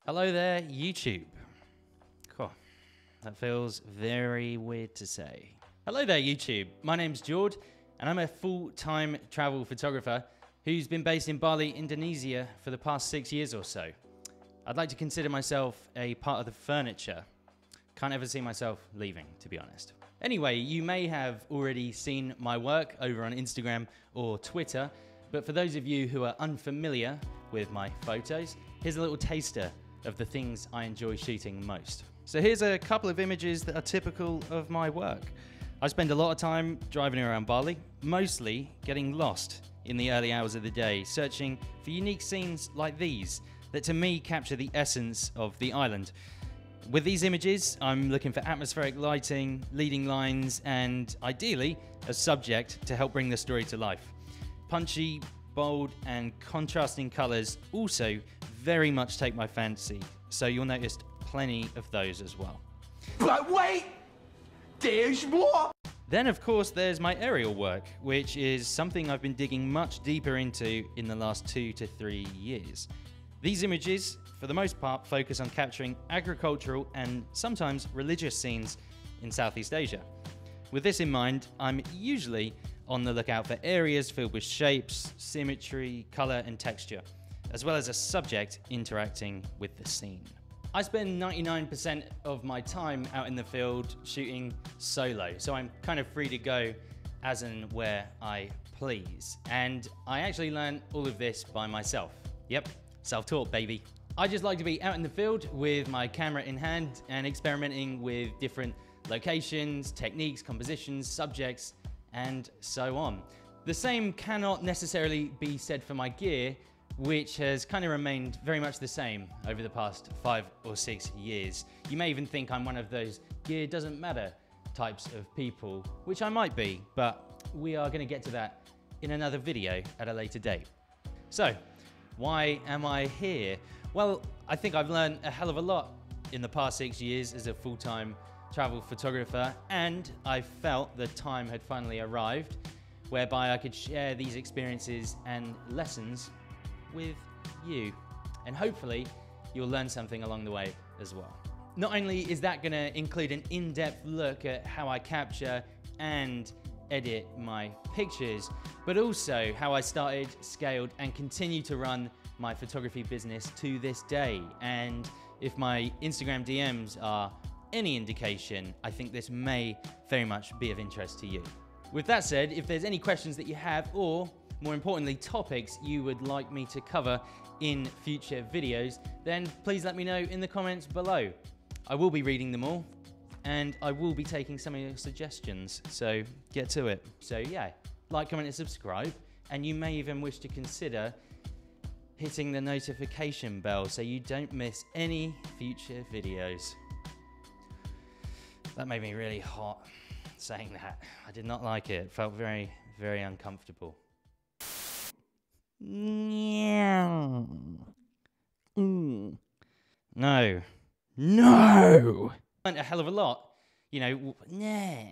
Hello there, YouTube. Cool. That feels very weird to say. Hello there, YouTube. My name's Jord, and I'm a full-time travel photographer who's been based in Bali, Indonesia for the past 6 years or so. I'd like to consider myself a part of the furniture. Can't ever see myself leaving, to be honest. Anyway, you may have already seen my work over on Instagram or Twitter, but for those of you who are unfamiliar with my photos, here's a little taster of the things I enjoy shooting most. So here's a couple of images that are typical of my work. I spend a lot of time driving around Bali, mostly getting lost in the early hours of the day, searching for unique scenes like these that to me capture the essence of the island. With these images, I'm looking for atmospheric lighting, leading lines, and ideally, a subject to help bring the story to life. Punchy, bold, and contrasting colors also very much take my fancy, so you'll notice plenty of those as well. But wait, there's more! Then of course there's my aerial work, which is something I've been digging much deeper into in the last 2 to 3 years. These images, for the most part, focus on capturing agricultural and sometimes religious scenes in Southeast Asia. With this in mind, I'm usually on the lookout for areas filled with shapes, symmetry, color, and texture, as well as a subject interacting with the scene. I spend 99% of my time out in the field shooting solo, so I'm kind of free to go as and where I please. And I actually learned all of this by myself. Yep, self-taught, baby. I just like to be out in the field with my camera in hand and experimenting with different locations, techniques, compositions, subjects, and so on. The same cannot necessarily be said for my gear, which has kind of remained very much the same over the past 5 or 6 years. You may even think I'm one of those gear doesn't matter types of people, which I might be, but we are going to get to that in another video at a later date. So, why am I here? Well, I think I've learned a hell of a lot in the past 6 years as a full-time travel photographer, and I felt the time had finally arrived whereby I could share these experiences and lessons with you, and hopefully you'll learn something along the way as well. Not only is that going to include an in-depth look at how I capture and edit my pictures, but also how I started, scaled, and continue to run my photography business to this day. And if my Instagram DMs are any indication, I think this may very much be of interest to you. With that said, if there's any questions that you have, or more importantly, topics you would like me to cover in future videos, then please let me know in the comments below. I will be reading them all, and I will be taking some of your suggestions, so get to it. So yeah, like, comment, and subscribe, and you may even wish to consider hitting the notification bell so you don't miss any future videos. That made me really hot saying that. I did not like it. It felt very, very uncomfortable. No. No. No! A hell of a lot. You know, nah.